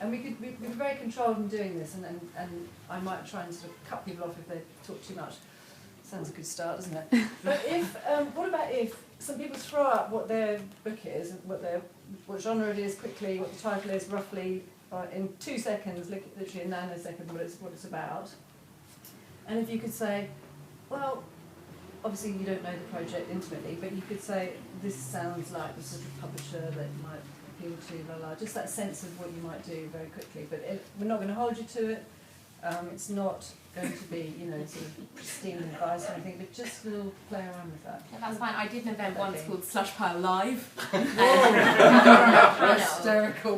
And we'd be very controlled in doing this, and I might try and sort of cut people off if they talk too much. Sounds a good start, doesn't it? But if, what about if some people throw up what their book is, what genre it is quickly, what the title is roughly, in 2 seconds, literally a nanosecond, what it's about. And if you could say, well, obviously you don't know the project intimately, but you could say, this sounds like the sort of publisher that might appeal to, blah, blah, just that sense of what you might do very quickly. But we're not going to hold you to it. It's not going to be, sort of pristine advice or anything, but just a little play around with that. Yeah, that's fine. I did an event once called Slush Pile Live. Hysterical.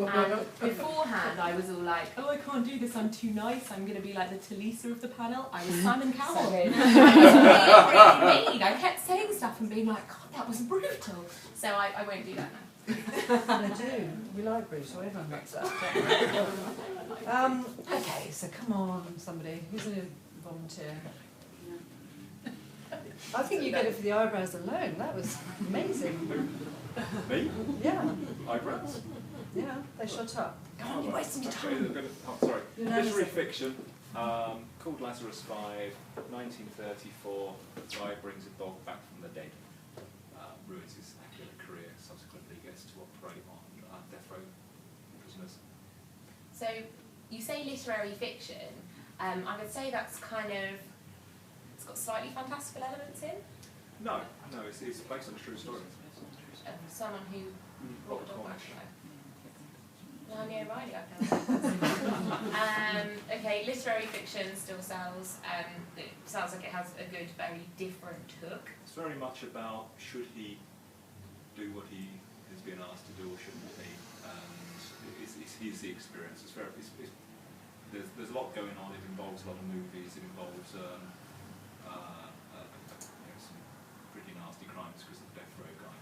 Beforehand, I was all like, oh, I can't do this, I'm too nice, I'm going to be like the Talisa of the panel. I was Simon Cowell. It was really mean. I kept saying stuff and being like, God, that was brutal. So I won't do that now. They do. We like brutal. Everyone likes that. Okay, so come on, somebody. Who's going to volunteer? I think you get it for the eyebrows alone. That was amazing. Me? Yeah. Eyebrows? Yeah, they shot up. Come on, you're wasting your time. Sorry. Literary fiction, called Lazarus 5, 1934. The guy brings a dog back from the dead. Ruins his academic career, subsequently gets to operate on death row prisoners. So, you say literary fiction. I would say that's kind of, it's got slightly fantastical elements in. No, it's based on a true story. Someone who brought a dog back from Well, yeah, Riley, I found. Okay, literary fiction still sells. It sounds like it has a good, very different hook. It's very much about should he do what he has been asked to do or shouldn't he? And it's the experience. There's a lot going on. It involves a lot of movies. It involves some pretty nasty crimes because of the death row guy.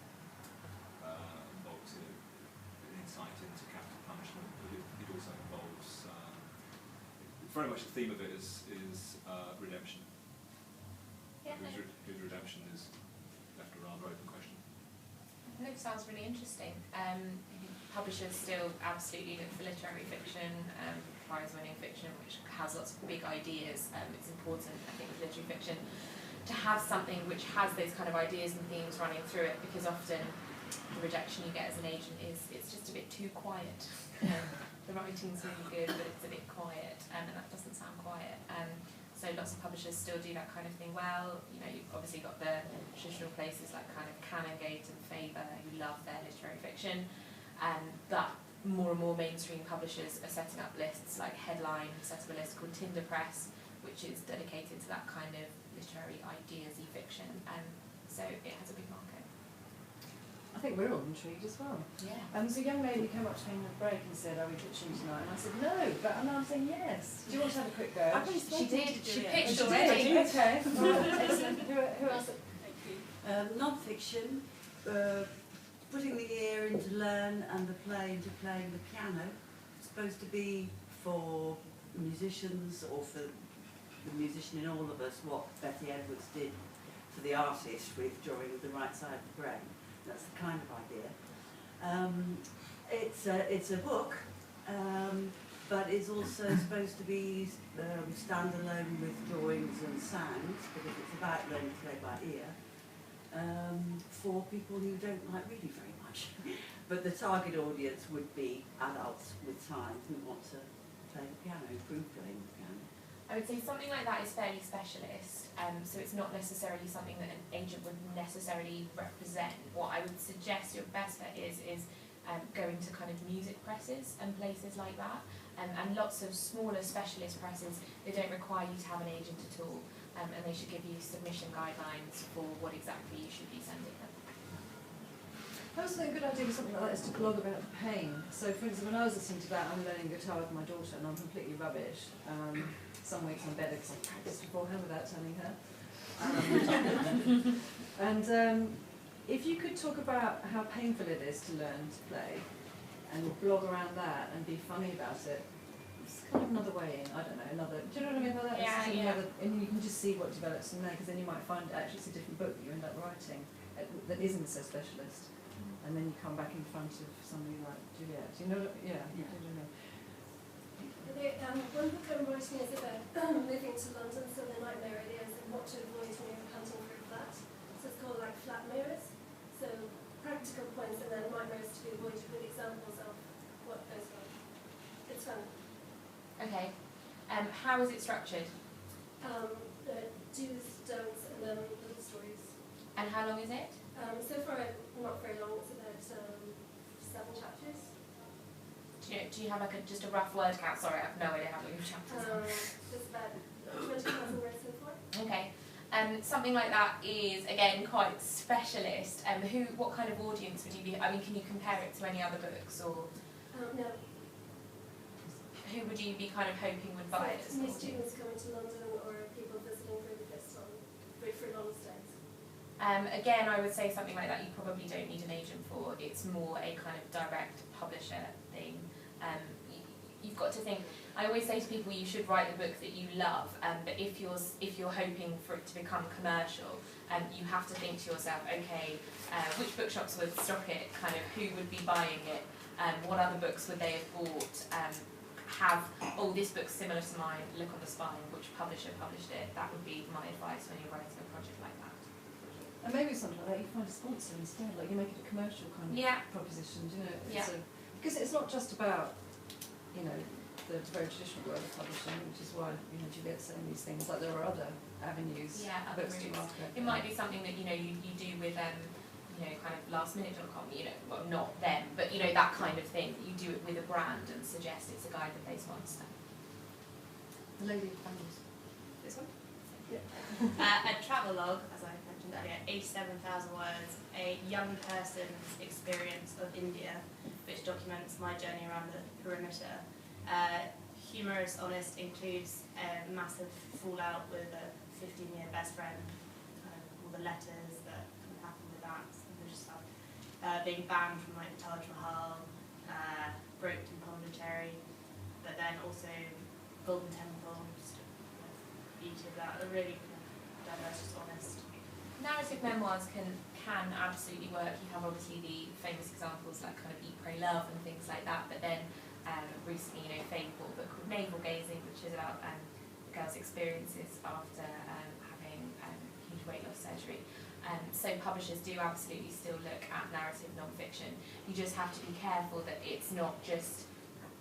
Involves an insight into capital punishment, but it also involves very much the theme of it is redemption. Yeah, whose redemption is left a rather open question. No, sounds really interesting. Publishers still absolutely look for literary fiction, prize-winning fiction, which has lots of big ideas. It's important, I think, with literary fiction to have something which has those kind of ideas and themes running through it, because often the rejection you get as an agent is it's just a bit too quiet. The writing's really good, but it's a bit quiet, and that doesn't sound quiet. So lots of publishers still do that kind of thing well. You've obviously got the traditional places like kind of Canongate and Faber who love their literary fiction, but more and more mainstream publishers are setting up lists like Headline set up a list called Tinder Press, which is dedicated to that kind of literary ideas-y fiction, so it has a big market. I think we're all intrigued as well. Yeah. So a young lady came up to me in the break and said, are we pitching tonight? And I said, no, but I'm saying yes. Do you want to have a quick go? She did. She pitched She already. did. Okay. Excellent. Who else? Thank you. Non-fiction, putting the ear into learn and the play into playing the piano. It's supposed to be for musicians, or for the musician in all of us, what Betty Edwards did for the artist with drawing with the right side of the brain. That's the kind of idea. It's a book, but it's also supposed to be standalone with drawings and sounds, because it's about learning to play by ear, for people who don't like reading very much. But the target audience would be adults with time who want to play the piano, improve playing the piano. I would say something like that is fairly specialist, so it's not necessarily something that an agent would necessarily represent. What I would suggest your best bet is going to kind of music presses and places like that, and lots of smaller specialist presses. They don't require you to have an agent at all, and they should give you submission guidelines for what exactly you should be sending them. I also think a good idea for something like that is to blog about the pain. So, for instance, when I was listening to that, I'm learning guitar with my daughter, and I'm completely rubbish. Some weeks I'm better because I practiced beforehand without telling her. If you could talk about how painful it is to learn to play, and blog around that and be funny about it, it's kind of another way in. I don't know, another. Do you know what I mean by that? Yeah, it's yeah. Another, and you can just see what develops from there, because then you might find actually it's a different book that you end up writing that isn't so specialist. And then you come back in front of somebody like Juliet. You know, yeah. You know. One book I'm writing is about moving to London, so the nightmare ideas and what to avoid when you're hunting for a flat. So it's called like flat mirrors. So practical points and then nightmares to be avoided with examples of what goes wrong. It's fun. Okay. How is it structured? Do's, don'ts, and then little stories. And how long is it? So far, not very long. It's about 7 chapters. Do you have like just a rough word count? Sorry, I have no idea how long your chapters are. Just about 20,000 words so far. Okay. Something like that is, again, quite specialist. What kind of audience would you be, I mean, can you compare it to any other books, or No. who would you be kind of hoping would buy it? New students coming to London or people visiting for the first time, for long stays. Again, I would say something like that you probably don't need an agent for. It's more a kind of direct publisher thing. You've got to think. I always say to people, you should write a book that you love. But if you're hoping for it to become commercial, you have to think to yourself, okay, which bookshops would stock it? Kind of who would be buying it? What other books would they have bought? This book's similar to mine. Look on the spine. Which publisher published it? That would be my advice when you're writing a project like that. And maybe something like that, you find a sponsor instead, like you make it a commercial kind of proposition, do you know? Because it's not just about, you know, the very traditional world of publishing, which is why, you know, Juliet's saying these things, like there are other avenues, Other books to routes. market. It might be something that, you know, you do with, you know, kind of lastminute.com, you know, well, not them, but, you know, that kind of thing. You do it with a brand and suggest it's a guide that they sponsor. The lady of bundles. This one? A travelogue, as I mentioned earlier, 87,000 words, a young person's experience of India, which documents my journey around the perimeter. Humorous, honest, includes a massive fallout with a 15-year best friend, all the letters that can happen with that, stuff. Being banned from like the Taj Mahal, Broken Pondicherry, but then also Golden Temple, just beauty of that, a really diverse, just honest. Narrative memoirs can absolutely work. You have obviously the famous examples like kind of Eat, Pray, Love and things like that, but then recently, you know, Faye bought a book called Navel Gazing, which is about a girl's experiences after having huge weight loss surgery. So publishers do absolutely still look at narrative non-fiction. You just have to be careful that it's not just,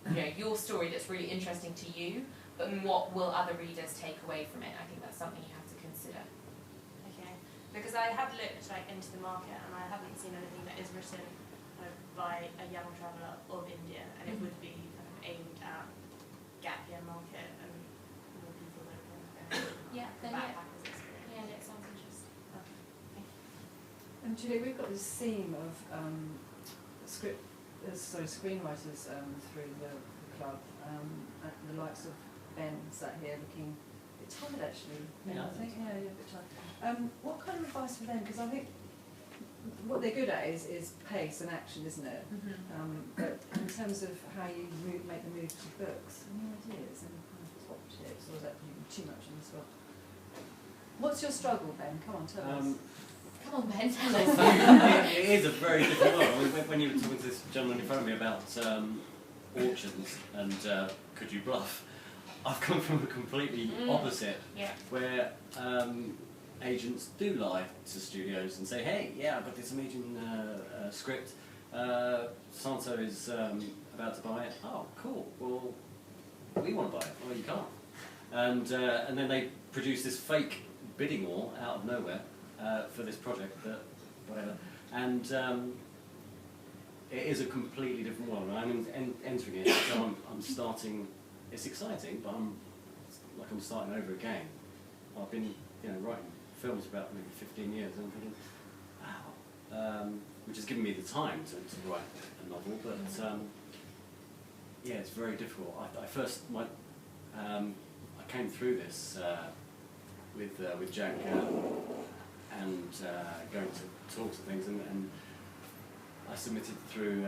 you know, your story that's really interesting to you, but what will other readers take away from it? I think that's something you have to consider. Okay, because I have looked like into the market and I haven't seen anything that is written by a young traveller of India, and it would be kind of aimed at gap year market and more people that are backpackers experience. Yeah, that sounds interesting. Okay, thank you. And Julie, we've got this theme of screenwriters through the club, the likes of Ben sat here looking a bit tired actually. Yeah, I think, yeah, you're a bit tired. What kind of advice for them? Because I think what they're good at is pace and action, isn't it? But in terms of how you make the move to books, any ideas, any kind of top tips, or is that too much on the spot? What's your struggle, Ben? Come on, tell us. Come on, Ben, tell us. It is a very different world. I mean, when you were talking to this gentleman in front of me about auctions and could you bluff, I've come from a completely opposite, where agents do lie to studios and say, hey, yeah, I've got this amazing script, so-and-so is about to buy it. Oh, cool, well, we want to buy it. Well, you can't. And then they produce this fake bidding war out of nowhere for this project, whatever. And it is a completely different world. I'm entering it, so I'm starting. It's exciting, but I'm starting over again. I've been, writing films for about maybe 15 years, and I'm thinking, wow, which has given me the time to write a novel. But yeah, it's very difficult. I came through this with Jack and going to talks and things, and I submitted through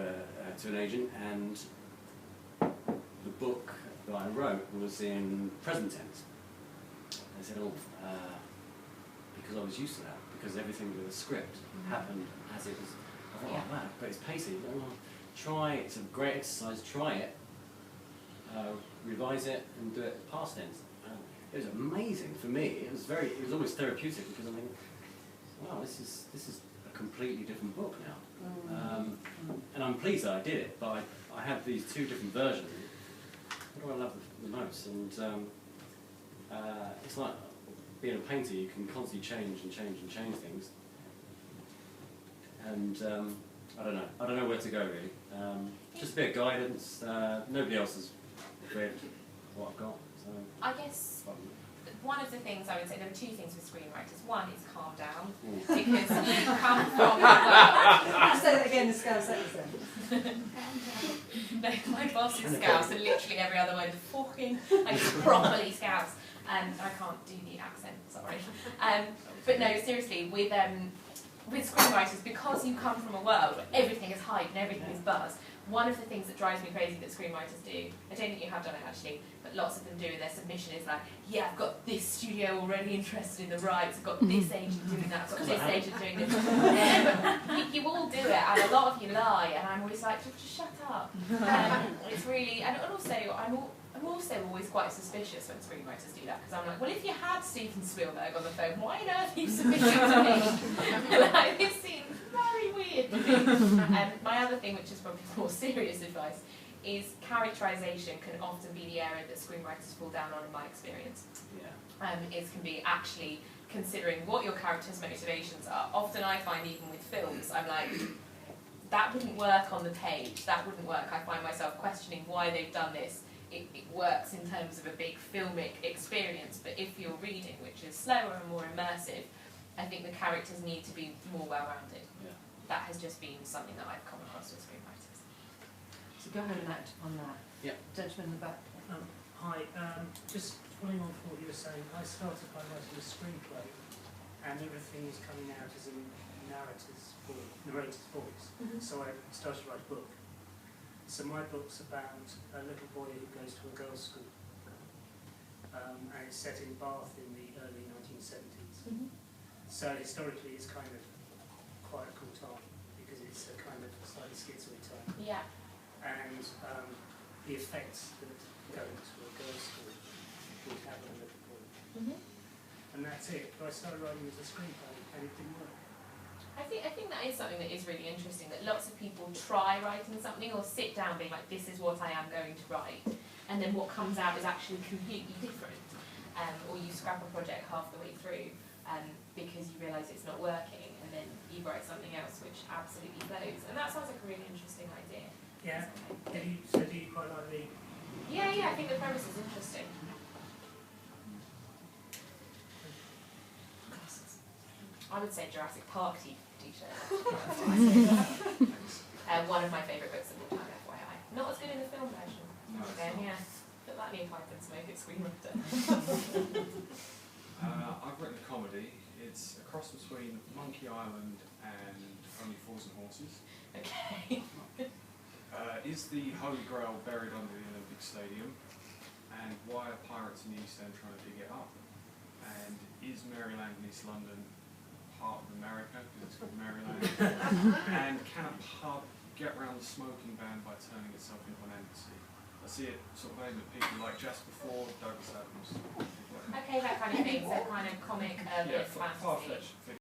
to an agent, and the book that I wrote was in present tense. I said, because I was used to that, because everything with a script happened as it was. I thought, oh wow, but it's pacey. Try it. It's a great exercise. Try it. revise it and do it past tense. It was amazing for me. It was almost therapeutic because I mean, wow, this is a completely different book now. And I'm pleased that I did it, but I have these two different versions. What do I love the most? And it's like being a painter, you can constantly change things. And I don't know where to go really. Just a bit of guidance. Nobody else has read what I've got. So I guess one of the things I would say, there are two things with screenwriters. One is calm down, because you come from Say that again in Scouse accent. No, my boss is Scouse, and literally every other word is fucking, like it's properly Scouse. I can't do the accent, sorry. But no, seriously, with screenwriters, because you come from a world where everything is hype and everything is buzz, one of the things that drives me crazy that screenwriters do, I don't think you have done it actually, but lots of them do in their submission is like, yeah, I've got this studio already interested in the rights, I've got this agent doing that, I've got this agent doing this. But you all do it, and a lot of you lie, and I'm always like, just shut up. It's really, and also, I'm also always quite suspicious when screenwriters do that, because I'm like, well, if you had Steven Spielberg on the phone, why on earth are you submitting to me? Like, this seems very weird to me. My other thing, which is probably more serious advice, is characterization can often be the area that screenwriters fall down on in my experience. yeah. It can be actually considering what your character's motivations are. Often I find even with films, I'm like, that wouldn't work on the page, that wouldn't work. I find myself questioning why they've done this. It works in terms of a big filmic experience, but if you're reading, which is slower and more immersive, I think the characters need to be more well-rounded. Yeah. That has just been something that I've come across with screenwriters. So go ahead and act on that. Yeah. Gentleman in the back. Hi, just following on from what you were saying, I started by writing a screenplay, and everything is coming out as in narrator's voice. So I started to write a book. So my book's about a little boy who goes to a girls' school, and it's set in Bath in the early 1970s. So historically it's kind of quite a cool time, because it's a kind of slightly schizoid time. Yeah. And the effects that going to a girls' school would have on a little boy. And that's it. But I started writing as a screenplay, and it didn't work. I think that is something that is really interesting, that lots of people try writing something or sit down being like, this is what I am going to write, and then what comes out is actually completely different. Or you scrap a project half the way through because you realise it's not working, and then you write something else which absolutely flows. And that sounds like a really interesting idea. Yeah. So do you quite like the... Yeah, I think the premise is interesting. I would say Jurassic Park t-shirt. One of my favourite books of all time, FYI. Not as good in the film version. Again, yeah. Put that near pipe and smoke it, screenwriter. I've written a comedy. It's a cross between Monkey Island and Only Fools and Horses. Okay. Is the Holy Grail buried under the Olympic Stadium? And why are pirates in the East End trying to dig it up? And is Maryland and East London part of America, because it's called Maryland? And can a pub get around the smoking ban by turning itself into an embassy? I see it sort of aimed at people like Jasper Ford, Douglas Adams. Okay, that kind of thing, so kind of comic, urban fantasy. Far-fetched fiction.